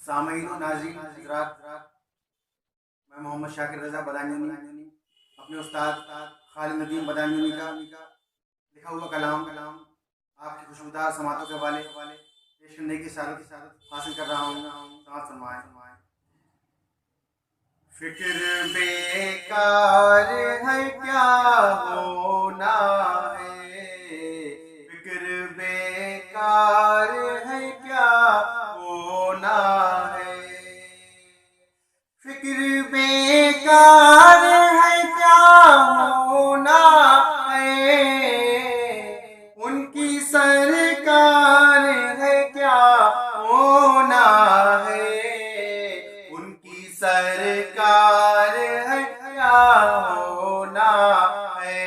سامعین و ناظرین حضرات، میں محمد شاکر رضا بدانیونی اپنے استاد خالد ندیم بدانیونی کا لکھا ہوا کلام آپ کی خوشبودار سماعتوں کے حوالے پیش کرنے کی سعادت حاصل کر رہا ہوں. سماعت فرمائیں. فکر بیکار ہے کیا ہونا ہے، فکر بیکار ہے کیا ہونا ہے، فکر بیکار ہے کیا ہونا ہے، ان کی سرکار ہے کیا ہونا ہے، ان کی سرکار ہے کیا ہونا ہے،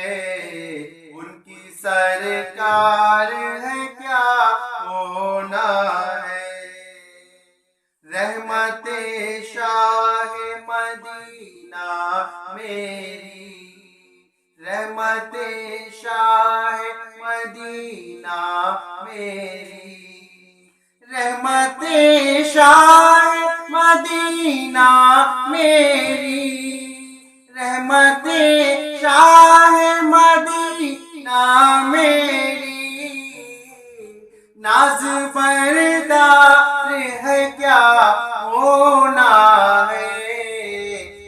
ان کی سرکار ہے کیا ہونا ہے. رحمت شاہ مدینہ میری، رحمت شاہ مدینہ میری، رحمت شاہ مدینہ میری، رحمت شاہ مدینہ میری، ناز بردار ہے کیا ہونا ہے،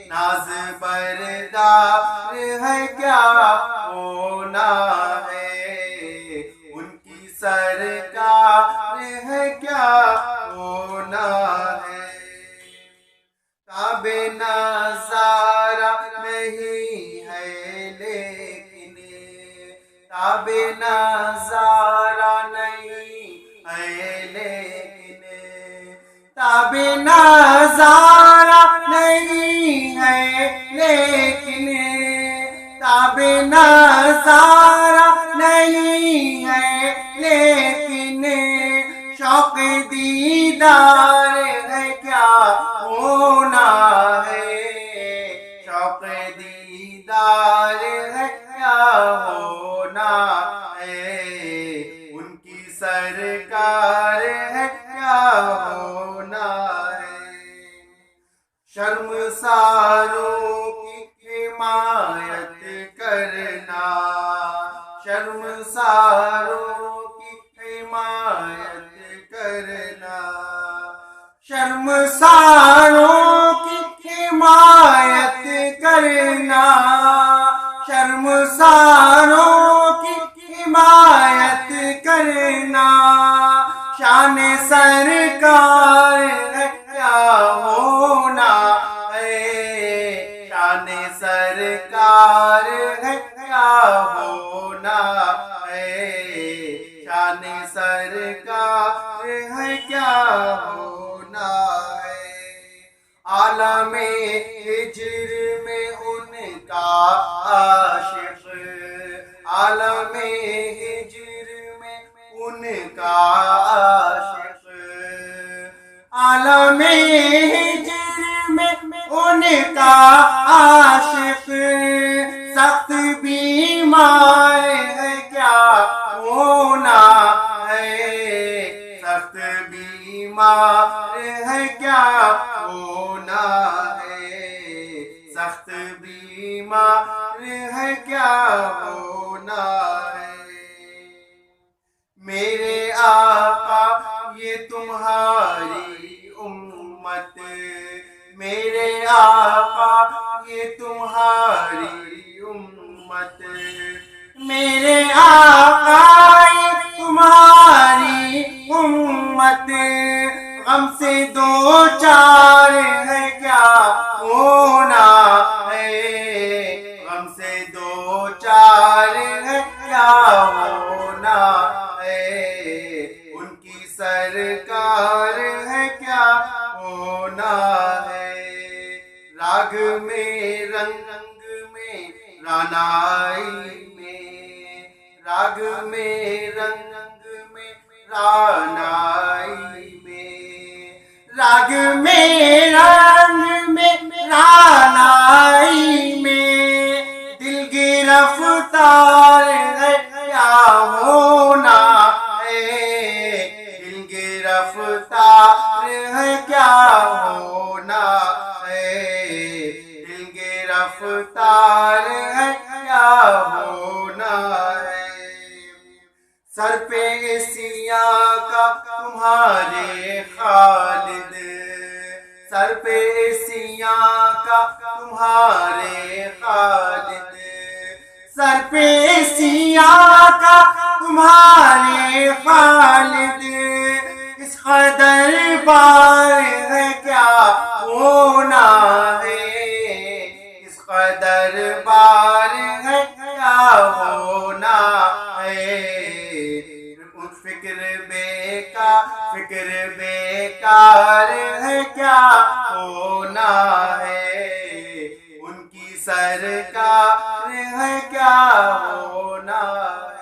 ناز بردار ہے کیا ہونا ہے، ان کی سرکار ہے کیا ہونا ہے. تابِ نظارہ نہیں ہے لیکن، تابِ نظارہ نہیں ہے لیکن، تابِ نظارہ نہیں ہے لیکن، تابِ نظارہ نہیں ہے لیکن، شوق دیدار ہے کیا ہونا ہے، شوق دیدار ہے کیا ہونا ہے، ان کی سرکار ہے کیا ہونا ہے. شرمساروں کی حمایت کرنا، شرمساروں کی حمایت کرنا، شرمساروں کی حمایت کرنا، شرمساروں کی حمایت کرنا، شان سرکار ہے کیا ہونا ہے، شان سرکار ہے کیا ہونا ہے، شان سرکار ہے کیا ہونا ہے. عالم ہجر میں ان کا عاشق، عالم ہجر میں ان کا عاشق، عالم ہجر میں ان کا عاشق، سخت بیمار ہے کیا ہونا ہے، سخت بیمار ہے کیا ہونا ہے، سخت بیمار ہے کیا ہونا ہے. میرے آقا یہ تمہاری امت، میرے آقا یہ تمہاری امت، میرے آقا یہ تمہاری امت، غم سے دو چار ہے کیا ہونا ہے، غم سے دو چار ہے کیا ہونا ہے، ان کی سرکار ہے کیا ہونا ہے. راگ میں رنگ میں رانائی میں، راگ میں رنگ میں رانائی میں، راگ میں رنگ میں رانائی میں، دل گرفتار ہے کیا ہونا ہے، دل گرفتار ہے کیا ہونا ہے، دل گرفتار ہے کیا ہونا ہے، سر پہ سیاہ کا تمہارے خالد، سر پہ سیاہ کا تمہارے خالد، سر پہ سیاہ کا تمہارے خالد، اس قدر بار ہے کیا ہونا ہے، اس قدر بار ہے کیا ہونا ہے، فکر بیکار ہے کیا ہونا ہے، ان کی سرکار ہے کیا ہونا ہے۔